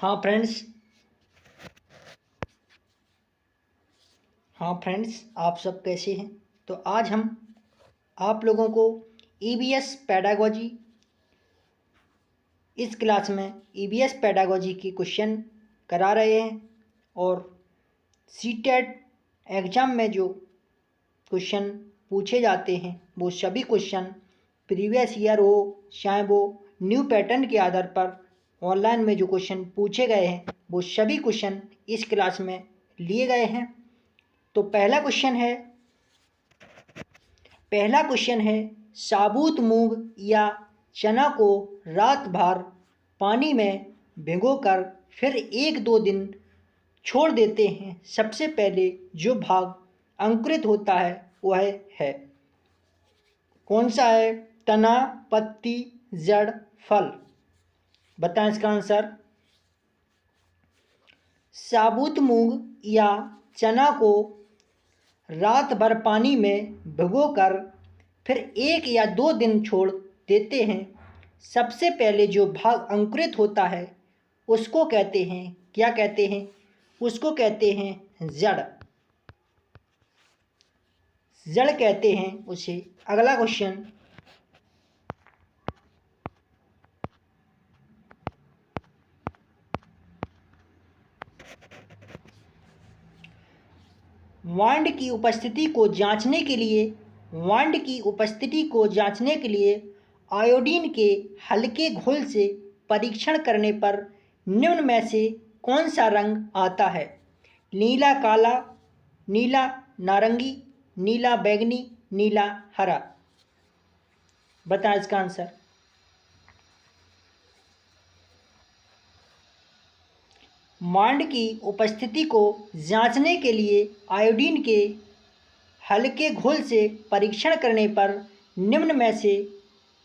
हाँ फ्रेंड्स आप सब कैसे हैं। तो आज हम आप लोगों को ईबीएस पेडागोजी इस क्लास में ईबीएस पेडागोजी की क्वेश्चन करा रहे हैं और सीटेट एग्ज़ाम में जो क्वेश्चन पूछे जाते हैं वो सभी क्वेश्चन प्रीवियस ईयर हो चाहे वो न्यू पैटर्न के आधार पर ऑनलाइन में जो क्वेश्चन पूछे गए हैं वो सभी क्वेश्चन इस क्लास में लिए गए हैं। तो पहला क्वेश्चन है साबुत मूंग या चना को रात भर पानी में भिगोकर फिर 1-2 दिन छोड़ देते हैं। सबसे पहले जो भाग अंकुरित होता है वह है कौन सा है? तना, पत्ती, जड़, फल। बताएं इसका आंसर। साबुत मूंग या चना को रात भर पानी में भिगोकर फिर 1 या 2 दिन छोड़ देते हैं। सबसे पहले जो भाग अंकुरित होता है उसको कहते हैं, क्या कहते हैं? उसको कहते हैं जड़। जड़ कहते हैं उसे। अगला क्वेश्चन, वांड की उपस्थिति को जांचने के लिए आयोडीन के हल्के घोल से परीक्षण करने पर निम्न में से कौन सा रंग आता है? नीला काला, नीला नारंगी, नीला बैंगनी, नीला हरा। बताएं इसका आंसर। वांड की उपस्थिति को जांचने के लिए आयोडीन के हल्के घोल से परीक्षण करने पर निम्न में से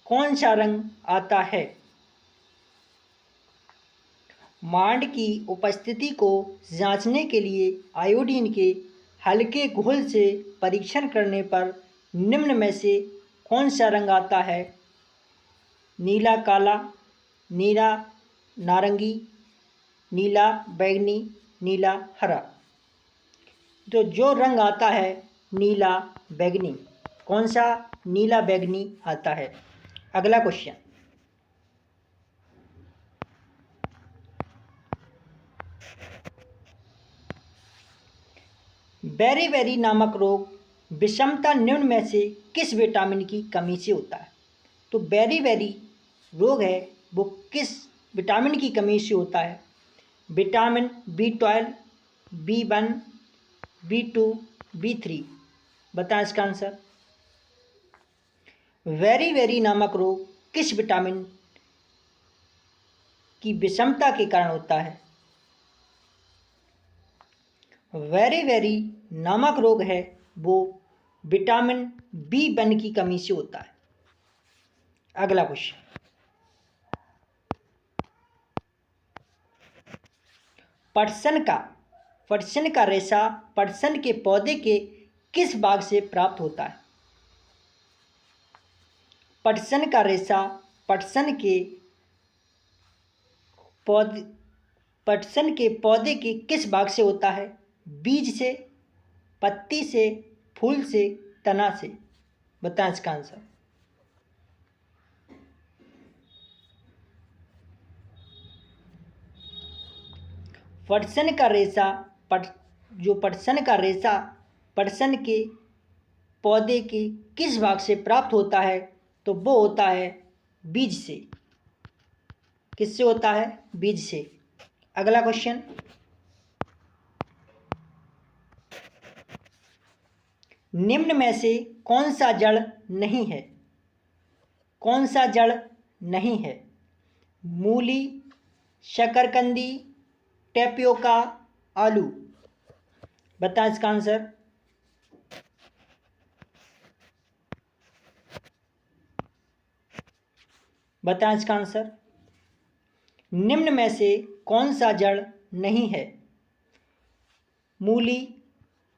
कौन सा रंग आता है? वांड की उपस्थिति को जांचने के लिए आयोडीन के हल्के घोल से परीक्षण करने पर निम्न में से कौन सा रंग आता है? नीला काला, नीला नारंगी, नीला बैंगनी, नीला हरा। तो जो रंग आता है नीला बैंगनी। कौन सा? नीला बैंगनी आता है। अगला क्वेश्चन, बेरी नामक रोग विषमता निम्न में से किस विटामिन की कमी से होता है? तो बेरी रोग है वो किस विटामिन की कमी से होता है? Vitamin B12, B1, B2, B3। बताएं इसका आंसर। वेरी नामक रोग किस विटामिन की विषमता के कारण होता है? वेरी नामक रोग है वो विटामिन B1 की कमी से होता है। अगला क्वेश्चन, पटसन का रेशा पटसन के पौधे के किस भाग से प्राप्त होता है? पटसन का रेशा पटसन के पौधे के किस भाग से होता है? बीज से, पत्ती से, फूल से, तना से। बताएं इसका आंसर। पटसन का रेशा पटसन के पौधे के किस भाग से प्राप्त होता है? तो वो होता है बीज से। किससे होता है? बीज से। अगला क्वेश्चन, निम्न में से कौन सा जड़ नहीं है? कौन सा जड़ नहीं है? मूली, शकरकंदी, टेपियोका, आलू। बताएं इसका आंसर। बताएं इसका आंसर। निम्न में से कौन सा जड़ नहीं है? मूली,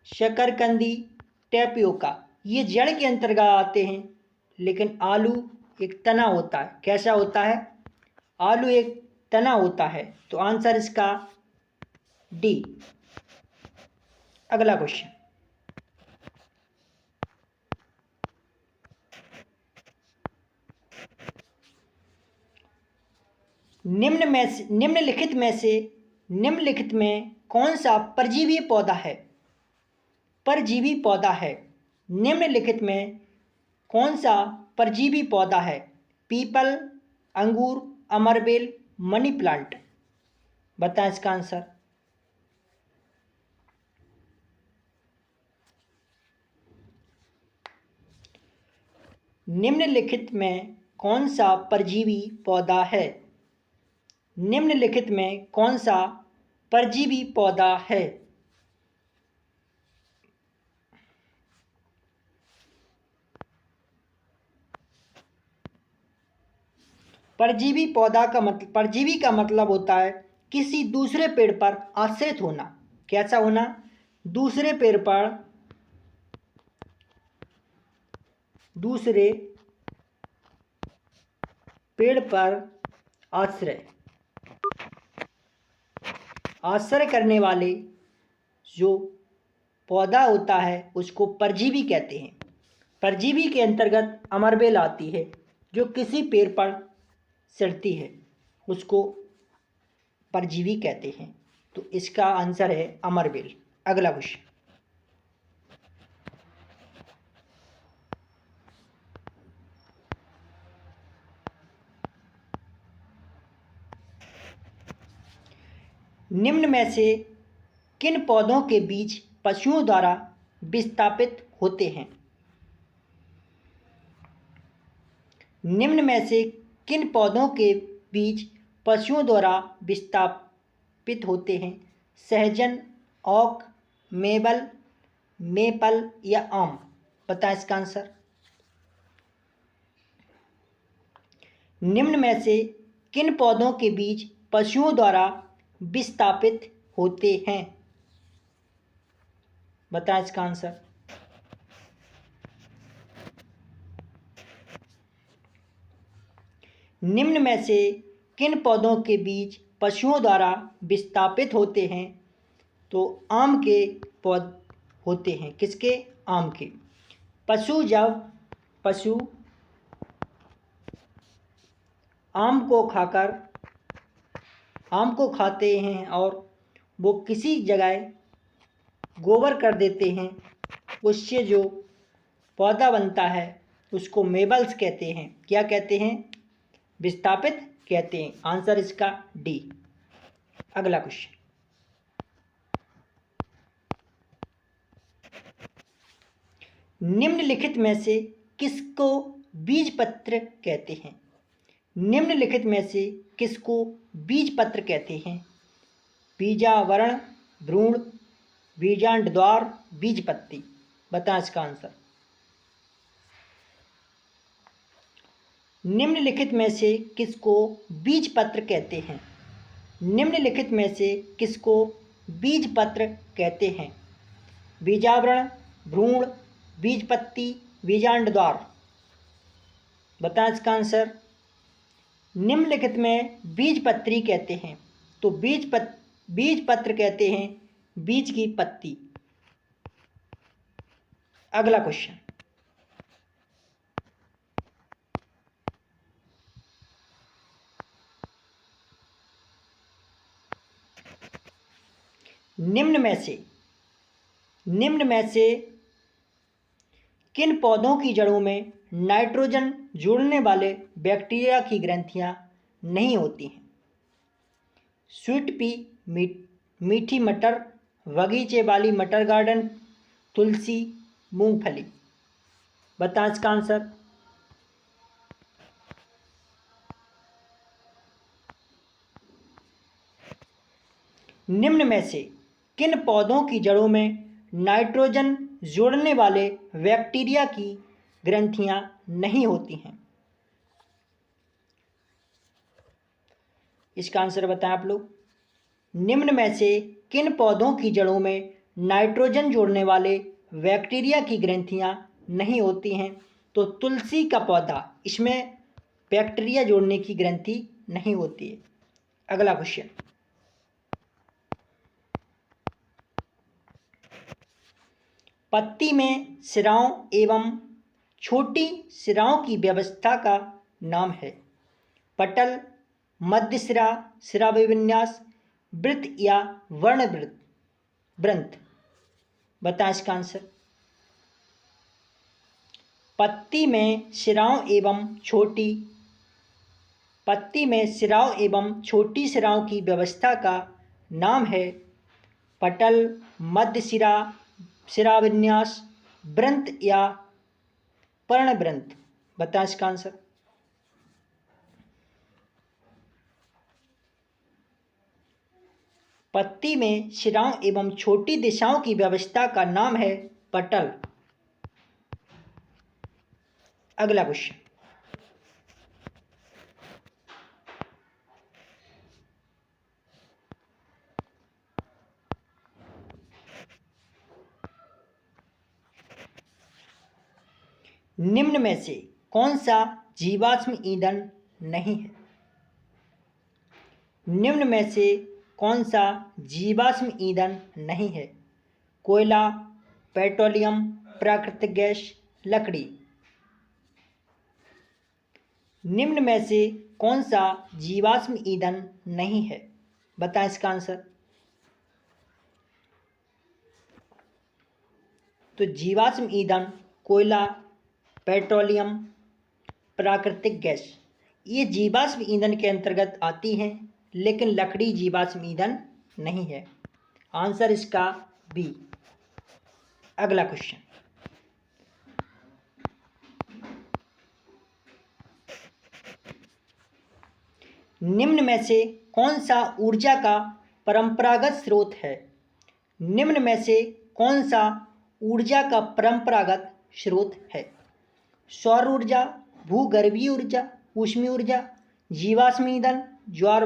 शकरकंदी, टेपियोका ये जड़ के अंतर्गत आते हैं, लेकिन आलू एक तना होता है। कैसा होता है? आलू एक तना होता है। तो आंसर इसका डी। अगला क्वेश्चन, निम्नलिखित में कौन सा परजीवी पौधा है? परजीवी पौधा है। निम्नलिखित में कौन सा परजीवी पौधा है? पीपल, अंगूर, अमरबेल, मनी प्लांट। बताएं इसका आंसर। निम्नलिखित में कौन सा परजीवी पौधा है? निम्नलिखित में कौन सा परजीवी पौधा है? परजीवी का मतलब होता है किसी दूसरे पेड़ पर आश्रित होना। कैसा होना? दूसरे पेड़ पर आश्रय करने वाले जो पौधा होता है उसको परजीवी कहते हैं। परजीवी के अंतर्गत अमरबेल आती है, जो किसी पेड़ पर चढ़ती है उसको परजीवी कहते हैं। तो इसका आंसर है अमरबेल। अगला क्वेश्चन, निम्न में से किन पौधों के बीज पशुओं द्वारा विस्थापित होते हैं? निम्न में से किन पौधों के बीज पशुओं द्वारा विस्थापित होते हैं? सहजन, ओक, मेपल या आम। बताएं इसका आंसर। निम्न में से किन पौधों के बीज पशुओं द्वारा विस्थापित होते हैं? बताएं इसका आंसर। निम्न में से किन पौधों के बीज पशुओं द्वारा विस्थापित होते हैं? तो आम के पौध होते हैं। किसके? आम के। जब पशु आम को खाते हैं और वो किसी जगह गोबर कर देते हैं, उससे जो पौधा बनता है उसको मेबल्स कहते हैं। क्या कहते हैं? विस्थापित कहते हैं। आंसर इसका डी। अगला क्वेश्चन, निम्नलिखित में से किसको बीजपत्र कहते हैं? निम्नलिखित में से किसको बीजपत्र कहते हैं? बीजावरण, भ्रूण, बीजांड द्वार, बीजपत्ती। बताएं इसका आंसर। निम्नलिखित में से किसको बीजपत्र कहते हैं? निम्नलिखित में से किसको बीजपत्र कहते हैं? बीजावरण, भ्रूण, बीजपत्ती, बीजांड द्वार। बताएं इसका आंसर। निम्नलिखित में बीजपत्री कहते हैं। तो बीजपत्र कहते हैं बीज की पत्ती। अगला क्वेश्चन, निम्न में से किन पौधों की जड़ों में नाइट्रोजन जोड़ने वाले बैक्टीरिया की ग्रंथियां नहीं होती हैं? स्वीट पी, मीठी मटर, बगीचे वाली मटर गार्डन, तुलसी, मूंगफली। बताएं इसका आंसर। निम्न में से किन पौधों की जड़ों में नाइट्रोजन जोड़ने वाले बैक्टीरिया की ग्रंथियां नहीं होती हैं? इसका आंसर बताएं आप लोग। निम्न में से किन पौधों की जड़ों में नाइट्रोजन जोड़ने वाले बैक्टीरिया की ग्रंथियां नहीं होती हैं? तो तुलसी का पौधा, इसमें बैक्टीरिया जोड़ने की ग्रंथि नहीं होती है। अगला क्वेश्चन, पत्ती में सिराओं एवं छोटी सिराओं की व्यवस्था का नाम है? पटल, मध्य सिरा, सिराविन्यास, वृत्त या वर्णवृत्त वृंत? बताएं इसका आंसर। पत्ती में सिराओं एवं छोटी सिराओं की व्यवस्था का नाम है पटल, मध्य सिरा, सिराविन्यास, वृंत या पर्णवृंत? बताएं इसका आंसर। पत्ती में सिराओं एवं छोटी दिशाओं की व्यवस्था का नाम है पटल। अगला क्वेश्चन, निम्न में से कौन सा जीवाश्म ईंधन नहीं है? निम्न में से कौन सा जीवाश्म ईंधन नहीं है? कोयला, पेट्रोलियम, प्राकृतिक गैस, लकड़ी? निम्न में से कौन सा जीवाश्म ईंधन नहीं है? बताएं इसका आंसर। तो जीवाश्म ईंधन कोयला, पेट्रोलियम, प्राकृतिक गैस ये जीवाश्म ईंधन के अंतर्गत आती हैं, लेकिन लकड़ी जीवाश्म ईंधन नहीं है। आंसर इसका बी। अगला क्वेश्चन, निम्न में से कौन सा ऊर्जा का परंपरागत स्रोत है? निम्न में से कौन सा ऊर्जा का परंपरागत स्रोत है? सौर ऊर्जा, भूगर्भीय ऊर्जा, ऊष्मीय ऊर्जा, जीवाश्म ईंधन, ज्वार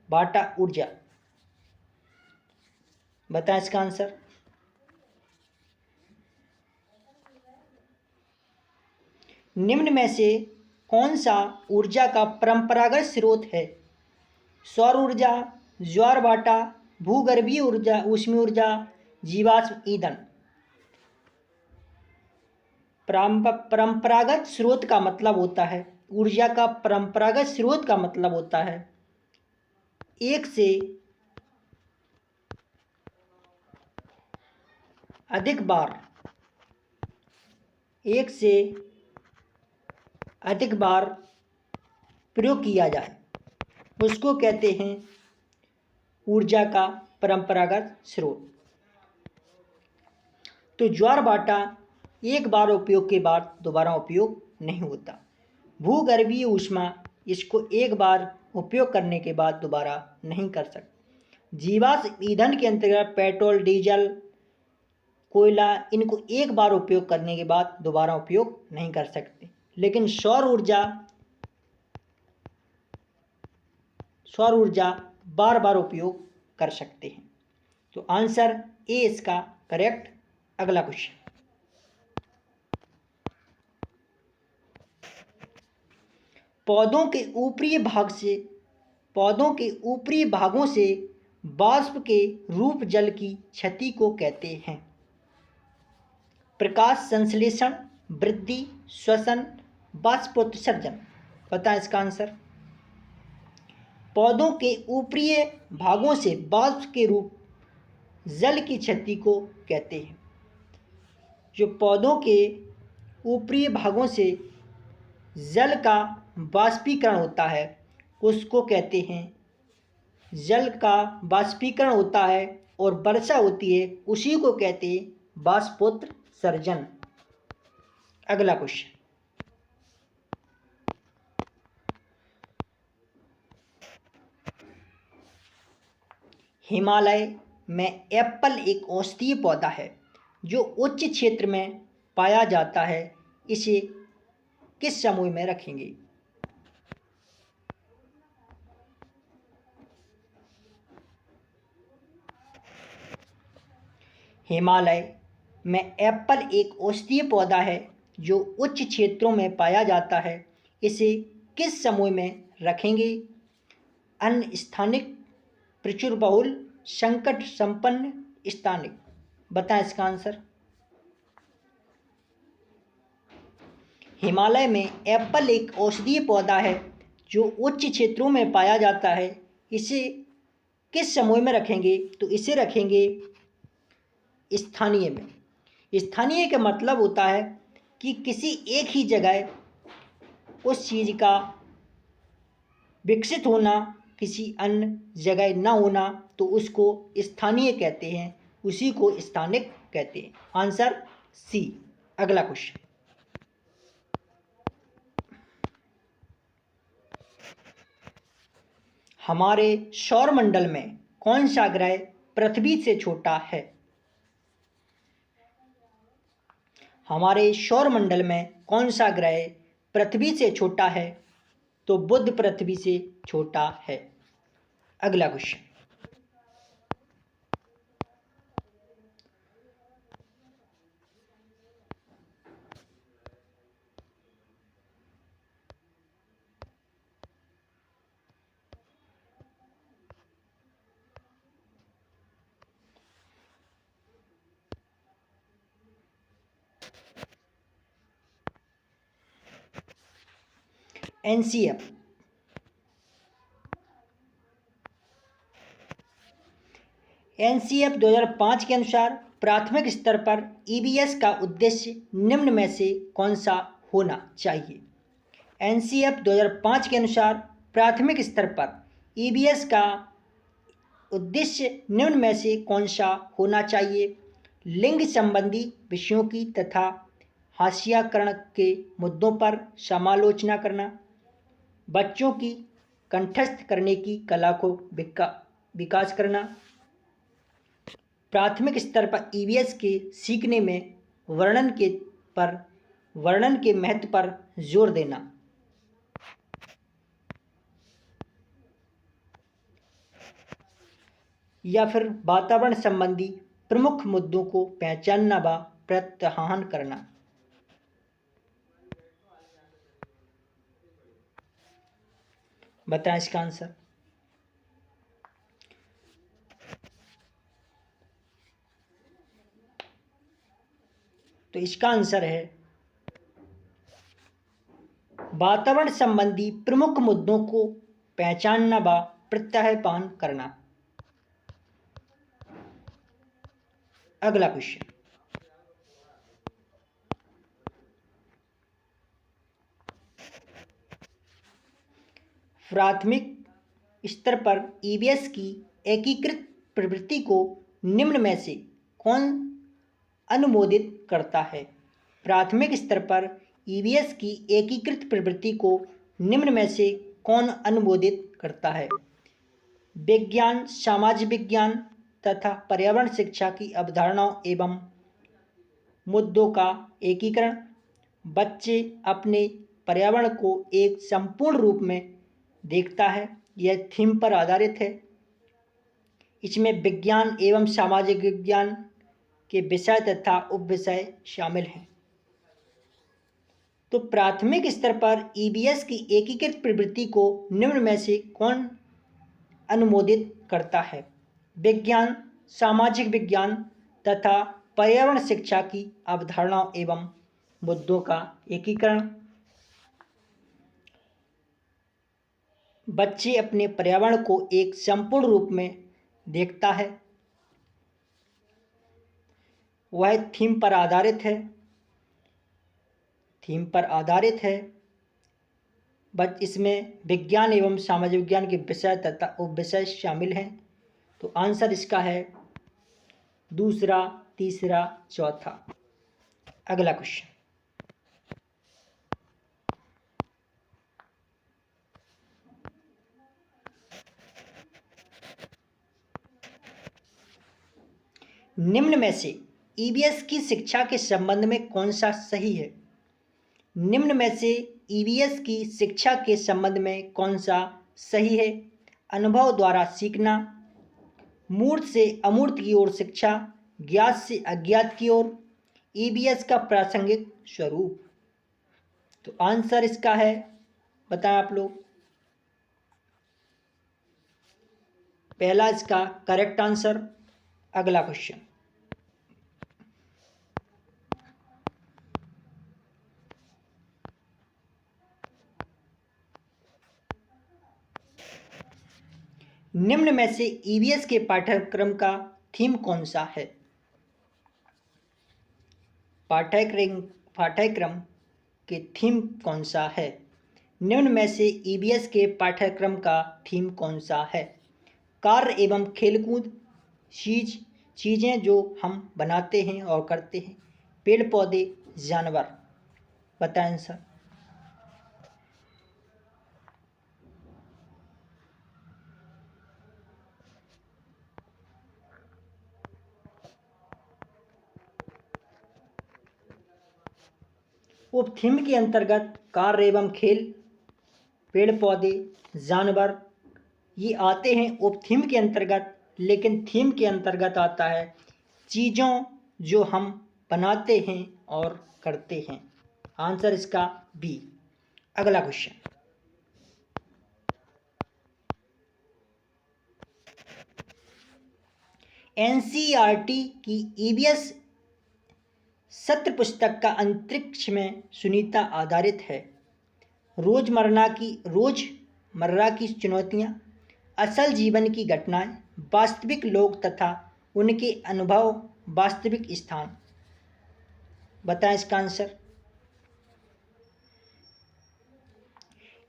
भाटा ऊर्जा? बताएं इसका आंसर। निम्न में से कौन सा ऊर्जा का परंपरागत स्रोत है? सौर ऊर्जा, ज्वार भाटा, भूगर्भीय ऊर्जा, ऊष्मीय ऊर्जा, जीवाश्म ईंधन? परंपरागत स्रोत का मतलब होता है, ऊर्जा का परंपरागत स्रोत का मतलब होता है एक से अधिक बार प्रयोग किया जाए, उसको कहते हैं ऊर्जा का परंपरागत स्रोत। तो ज्वार भाटा एक बार उपयोग के बाद दोबारा उपयोग नहीं होता। भूगर्भीय ऊष्मा इसको एक बार उपयोग करने के बाद दोबारा नहीं कर सकते। जीवाश्म ईंधन के अंतर्गत पेट्रोल, डीजल, कोयला इनको एक बार उपयोग करने के बाद दोबारा उपयोग नहीं कर सकते। लेकिन सौर ऊर्जा बार बार उपयोग कर सकते हैं। तो आंसर ए इसका करेक्ट। अगला क्वेश्चन, पौधों के ऊपरी भागों से वाष्प के रूप जल की क्षति को कहते हैं? प्रकाश संश्लेषण, वृद्धि, श्वसन, वाष्पोत्सर्जन? बताएं इसका आंसर। पौधों के ऊपरी भागों से वाष्प के रूप जल की क्षति को कहते हैं। जो पौधों के ऊपरी भागों से जल का वाष्पीकरण होता है उसको कहते हैं, जल का वाष्पीकरण होता है और वर्षा होती है उसी को कहते हैं वाष्पोत्सर्जन। अगला क्वेश्चन, हिमालय में एप्पल एक औषधीय पौधा है जो उच्च क्षेत्र में पाया जाता है, इसे किस समूह में रखेंगे? हिमालय में एप्पल एक औषधीय पौधा है जो उच्च क्षेत्रों में पाया जाता है, इसे किस समूह में रखेंगे? अन्य स्थानिक, प्रचुर बहुल, संकट संपन्न, स्थानिक। बताएं इसका आंसर। हिमालय में एप्पल एक औषधीय पौधा है जो उच्च क्षेत्रों में पाया जाता है। इसे किस समूह में रखेंगे? तो इसे रखेंगे स्थानीय में। स्थानीय का मतलब होता है कि किसी एक ही जगह उस चीज़ का विकसित होना, किसी अन्य जगह न होना, तो उसको स्थानीय कहते हैं, उसी को स्थानिक कहते हैं। Answer C. अगला क्वेश्चन, हमारे सौरमंडल में कौन सा ग्रह पृथ्वी से छोटा है? हमारे सौरमंडल में कौन सा ग्रह पृथ्वी से छोटा है? तो बुध पृथ्वी से छोटा है। अगला क्वेश्चन, एनसीएफ। एनसीएफ 2005 के अनुसार प्राथमिक स्तर पर ईबीएस का उद्देश्य निम्न में से कौन सा होना चाहिए? एनसीएफ 2005 के अनुसार प्राथमिक स्तर पर ईबीएस का उद्देश्य निम्न में से कौन सा होना चाहिए? लिंग संबंधी विषयों की तथा हास्याकरण के मुद्दों पर समालोचना करना, बच्चों की कंठस्थ करने की कला को विकास करना, प्राथमिक स्तर पर ईवीएस के सीखने में वर्णन के महत्व पर जोर देना। या फिर वातावरण संबंधी प्रमुख मुद्दों को पहचानना व प्रत्याहन करना। बताएं इसका आंसर। तो इसका आंसर है वातावरण संबंधी प्रमुख मुद्दों को पहचानना व प्रत्याहन करना। अगला क्वेश्चन, प्राथमिक स्तर पर ईवीएस की एकीकृत प्रवृत्ति को निम्न में से कौन अनुमोदित करता है? प्राथमिक स्तर पर ईवीएस की एकीकृत प्रवृत्ति को निम्न में से कौन अनुमोदित करता है? विज्ञान, सामाजिक विज्ञान तथा पर्यावरण शिक्षा की अवधारणाओं एवं मुद्दों का एकीकरण, बच्चे अपने पर्यावरण को एक संपूर्ण रूप में देखता है, यह थीम पर आधारित है। इसमें विज्ञान एवं सामाजिक विज्ञान के विषय तथा उपविषय शामिल हैं। तो प्राथमिक स्तर पर ईबीएस की एकीकृत प्रवृत्ति को निम्न में से कौन अनुमोदित करता है? विज्ञान, सामाजिक विज्ञान तथा पर्यावरण शिक्षा की अवधारणाओं एवं मुद्दों का एकीकरण, बच्चे अपने पर्यावरण को एक संपूर्ण रूप में देखता है, वह थीम पर आधारित है। बट इसमें विज्ञान एवं सामाजिक विज्ञान के विषय तथा उपविषय शामिल हैं। तो आंसर इसका है दूसरा, तीसरा, चौथा। अगला क्वेश्चन, निम्न में से ईवीएस की शिक्षा के संबंध में कौन सा सही है? निम्न में से ईवीएस की शिक्षा के संबंध में कौन सा सही है? अनुभव द्वारा सीखना, मूर्त से अमूर्त की ओर शिक्षा, ज्ञात से अज्ञात की ओर, ईवीएस का प्रासंगिक स्वरूप। तो आंसर इसका है, बताएं आप लोग। पहला इसका करेक्ट आंसर। अगला क्वेश्चन, निम्न में से ईवीएस के पाठ्यक्रम का थीम कौन सा है? पाठ्यक्रम के थीम कौन सा है? निम्न में से ईवीएस के पाठ्यक्रम का थीम कौन सा है? कार्य एवं खेलकूद, चीज़ें जो हम बनाते हैं और करते हैं, पेड़ पौधे, जानवर। बताएं आंसर। उप थीम के अंतर्गत कार्य एवं खेल, पेड़ पौधे, जानवर ये आते हैं उप थीम के अंतर्गत, लेकिन थीम के अंतर्गत आता है चीज़ों जो हम बनाते हैं और करते हैं। आंसर इसका बी। अगला क्वेश्चन, एनसीईआरटी की ईवीएस सत्र पुस्तक का अंतरिक्ष में सुनीता आधारित है। रोजमर्रा की चुनौतियाँ, असल जीवन की घटनाएं, वास्तविक लोग तथा उनके अनुभव, वास्तविक स्थान। बताएं इसका आंसर।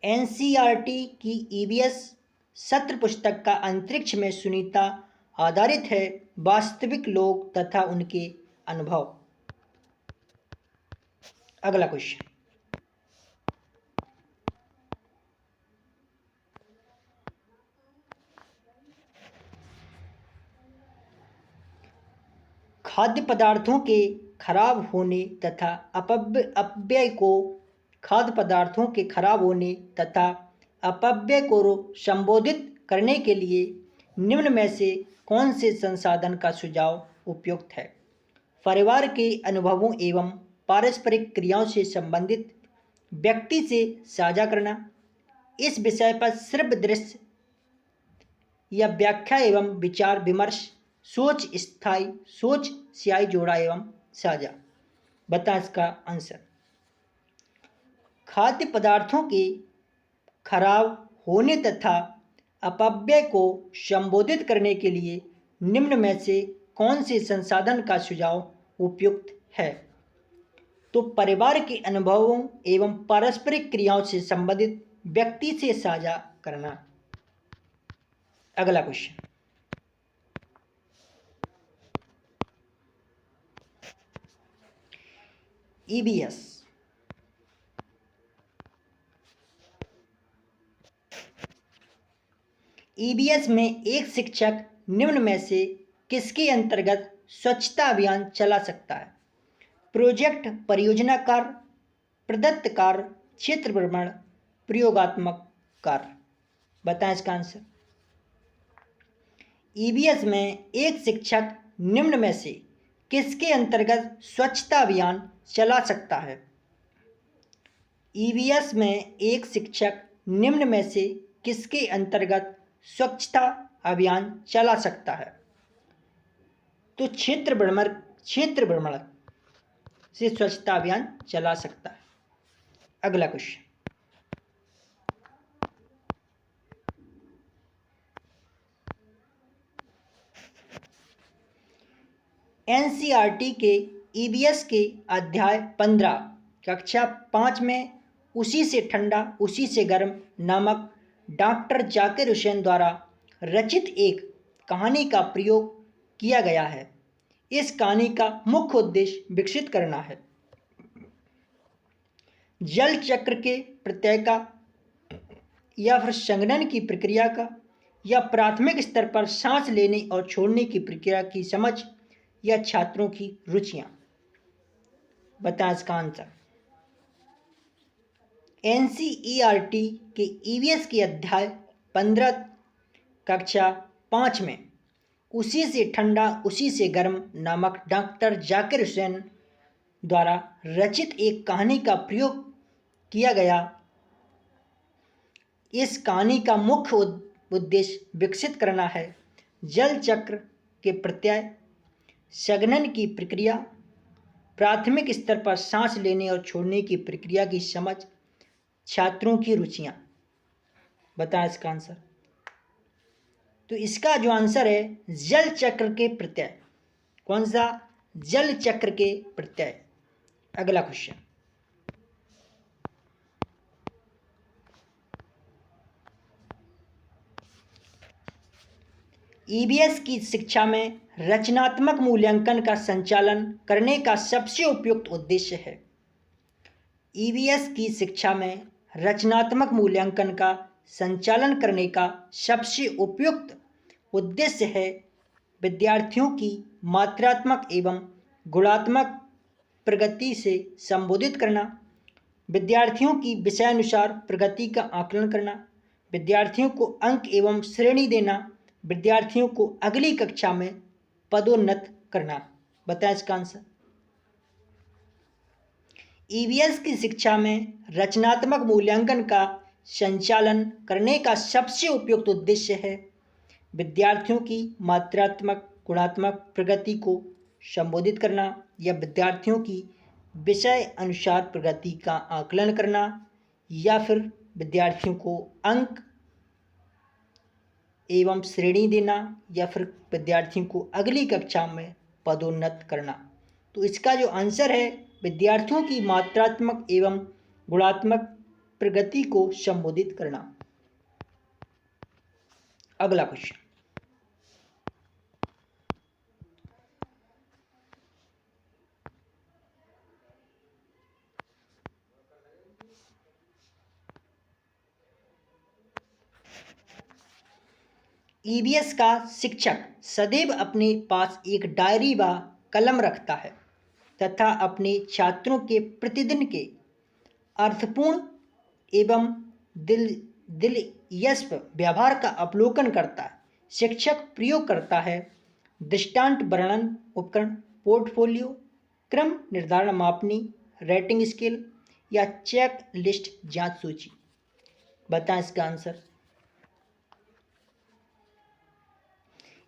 एनसीईआरटी की ईवीएस सत्र पुस्तक का अंतरिक्ष में सुनीता आधारित है, वास्तविक लोग तथा उनके अनुभव। अगला क्वेश्चन, खाद्य पदार्थों के खराब होने तथा अपव्यय को खाद्य पदार्थों के खराब होने तथा अपव्यय को संबोधित करने के लिए निम्न में से कौन से संसाधन का सुझाव उपयुक्त है? परिवार के अनुभवों एवं पारस्परिक क्रियाओं से संबंधित व्यक्ति से साझा करना, इस विषय पर सिर्फ दृश्य या व्याख्या एवं विचार विमर्श, सोच स्याही जोड़ा एवं साझा। बता इसका आंसर। खाद्य पदार्थों के खराब होने तथा अपव्यय को संबोधित करने के लिए निम्न में से कौन से संसाधन का सुझाव उपयुक्त है? तो परिवार के अनुभवों एवं पारस्परिक क्रियाओं से संबंधित व्यक्ति से साझा करना। अगला क्वेश्चन, ईवीएस में एक शिक्षक निम्न में से किसके अंतर्गत स्वच्छता अभियान चला सकता है? प्रोजेक्ट, परियोजना कार्य, प्रदत्त कार्य, क्षेत्र भ्रमण, प्रयोगात्मक कार्य। बताएं इसका आंसर। ईवीएस में एक शिक्षक निम्न में से किसके अंतर्गत स्वच्छता अभियान चला सकता है? ईवीएस में एक शिक्षक निम्न में से किसके अंतर्गत स्वच्छता अभियान चला सकता है? तो क्षेत्र भ्रमण से स्वच्छता अभियान चला सकता है। अगला क्वेश्चन, एनसीईआरटी के ईवीएस के अध्याय 15 कक्षा 5 में उसी से ठंडा उसी से गर्म नामक डॉक्टर जाकिर हुसैन द्वारा रचित एक कहानी का प्रयोग किया गया है। इस कहानी का मुख्य उद्देश्य विकसित करना है। जल चक्र के प्रत्यय का या फिर संघनन की प्रक्रिया का या प्राथमिक स्तर पर सांस लेने और छोड़ने की प्रक्रिया की समझ या छात्रों की रुचियां। बताएं इसका आंसर। एनसीईआरटी के ईवीएस के अध्याय 15 कक्षा 5 में उसी से ठंडा उसी से गर्म नामक डॉक्टर जाकिर हुसैन द्वारा रचित एक कहानी का प्रयोग किया गया। इस कहानी का मुख्य उद्देश्य विकसित करना है। जल चक्र के प्रत्यय, संघनन की प्रक्रिया, प्राथमिक स्तर पर सांस लेने और छोड़ने की प्रक्रिया की समझ, छात्रों की रुचियां। बताएं इसका आंसर। तो इसका जो आंसर है जल चक्र के प्रत्यय। कौन सा? जल चक्र के प्रत्यय। अगला क्वेश्चन, ईवीएस की शिक्षा में रचनात्मक मूल्यांकन का संचालन करने का सबसे उपयुक्त उद्देश्य है। ईवीएस की शिक्षा में रचनात्मक मूल्यांकन का संचालन करने का सबसे उपयुक्त उद्देश्य है विद्यार्थियों की मात्रात्मक एवं गुणात्मक प्रगति से संबोधित करना, विद्यार्थियों की विषयानुसार प्रगति का आकलन करना, विद्यार्थियों को अंक एवं श्रेणी देना, विद्यार्थियों को अगली कक्षा में पदोन्नत करना। बताएं इसका आंसर। ईवीएस की शिक्षा में रचनात्मक मूल्यांकन का संचालन करने का सबसे उपयुक्त उद्देश्य है विद्यार्थियों की मात्रात्मक गुणात्मक प्रगति को संबोधित करना या विद्यार्थियों की विषय अनुसार प्रगति का आकलन करना या फिर विद्यार्थियों को अंक एवं श्रेणी देना या फिर विद्यार्थियों को अगली कक्षा में पदोन्नत करना। तो इसका जो आंसर है विद्यार्थियों की मात्रात्मक एवं गुणात्मक प्रगति को संबोधित करना। अगला क्वेश्चन, ईवीएस का शिक्षक सदैव अपने पास एक डायरी व कलम रखता है तथा अपने छात्रों के प्रतिदिन के अर्थपूर्ण एवं दिलयस्प व्यवहार का अवलोकन करता है। शिक्षक प्रयोग करता है दृष्टांत वर्णन उपकरण, पोर्टफोलियो, क्रम निर्धारण मापनी, रेटिंग स्केल या चेक लिस्ट जांच सूची। बताएं इसका आंसर।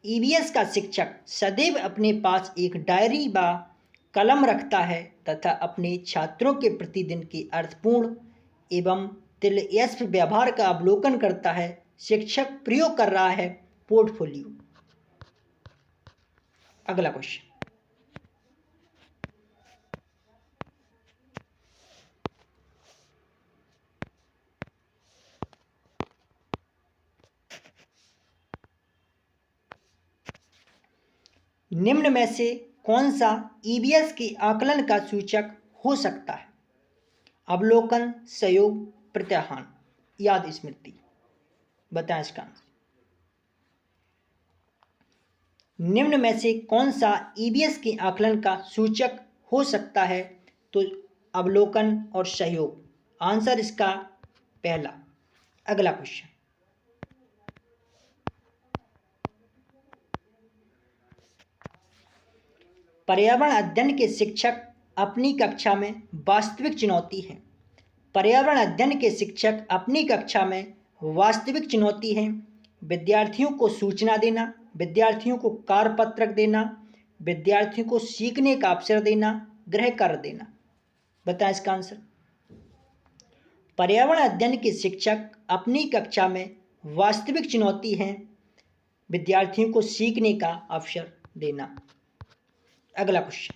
ईवीएस का शिक्षक सदैव अपने पास एक डायरी व कलम रखता है तथा अपने छात्रों के प्रतिदिन के अर्थपूर्ण एवं दिलयस्प व्यवहार का अवलोकन करता है। शिक्षक प्रयोग कर रहा है पोर्टफोलियो। अगला क्वेश्चन, निम्न में से कौन सा ईवीएस के आकलन का सूचक हो सकता है? अवलोकन, सहयोग, प्रत्याहान, याद स्मृति। बताएं इसका आंसर। निम्न में से कौन सा ईवीएस के आकलन का सूचक हो सकता है? तो अवलोकन और सहयोग। आंसर इसका पहला। अगला क्वेश्चन, पर्यावरण अध्ययन के शिक्षक अपनी कक्षा में वास्तविक चुनौती हैं। पर्यावरण अध्ययन के शिक्षक अपनी कक्षा में वास्तविक चुनौती हैं। विद्यार्थियों को सूचना देना, विद्यार्थियों को कार्यपत्रक देना, विद्यार्थियों को सीखने का अवसर देना, गृह कार्य देना। बताएं इसका आंसर। पर्यावरण अध्ययन के शिक्षक अपनी कक्षा में वास्तविक चुनौती हैं, विद्यार्थियों को सीखने का अवसर देना। अगला क्वेश्चन,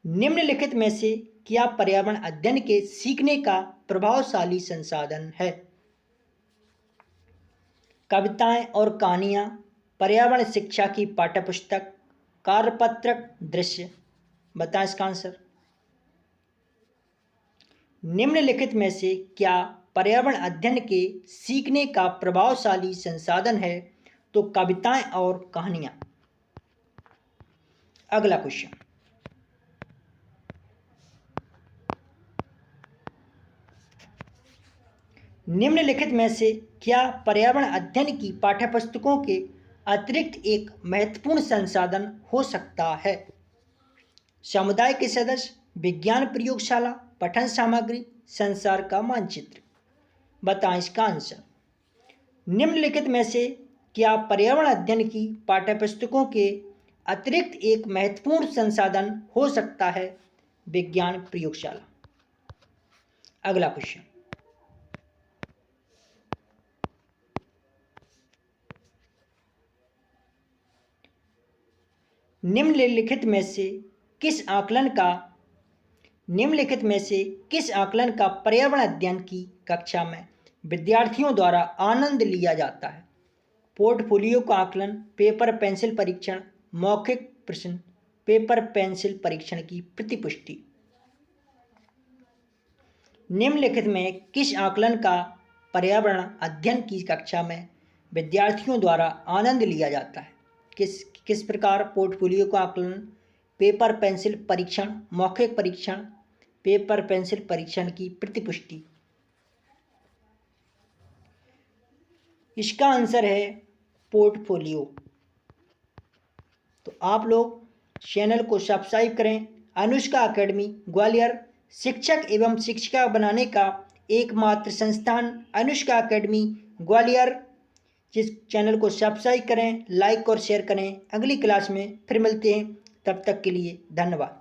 निम्नलिखित में से क्या पर्यावरण अध्ययन के सीखने का प्रभावशाली संसाधन है? कविताएं और कहानियां, पर्यावरण शिक्षा की पाठ्यपुस्तक, कार्यपत्रक, दृश्य। बताएं इसका आंसर। निम्नलिखित में से क्या पर्यावरण अध्ययन के सीखने का प्रभावशाली संसाधन है? तो कविताएं और कहानियां। अगला क्वेश्चन, निम्नलिखित में से क्या पर्यावरण अध्ययन की पाठ्यपुस्तकों के अतिरिक्त एक महत्वपूर्ण संसाधन हो सकता है? समुदाय के सदस्य, विज्ञान प्रयोगशाला, पठन सामग्री, संसार का मानचित्र। बताएं इसका आंसर। निम्नलिखित में से क्या पर्यावरण अध्ययन की पाठ्यपुस्तकों के अतिरिक्त एक महत्वपूर्ण संसाधन हो सकता है? विज्ञान प्रयोगशाला। अगला क्वेश्चन। निम्नलिखित में से किस आकलन का पर्यावरण अध्ययन की कक्षा में विद्यार्थियों द्वारा आनंद लिया जाता है? पोर्टफोलियो का आकलन, पेपर पेंसिल परीक्षण, मौखिक प्रश्न, पेपर पेंसिल परीक्षण की प्रतिपुष्टि। निम्नलिखित में किस आकलन का पर्यावरण अध्ययन की कक्षा में विद्यार्थियों द्वारा आनंद लिया जाता है? किस प्रकार? पोर्टफोलियो का आकलन, पेपर पेंसिल परीक्षण, मौखिक परीक्षण, पेपर पेंसिल परीक्षण की प्रतिपुष्टि। इसका आंसर है पोर्टफोलियो। तो आप लोग चैनल को सब्सक्राइब करें। अनुष्का एकेडमी ग्वालियर शिक्षक एवं शिक्षिका बनाने का एकमात्र संस्थान अनुष्का एकेडमी ग्वालियर। जिस चैनल को सब्सक्राइब करें, लाइक और शेयर करें। अगली क्लास में फिर मिलते हैं, तब तक के लिए धन्यवाद।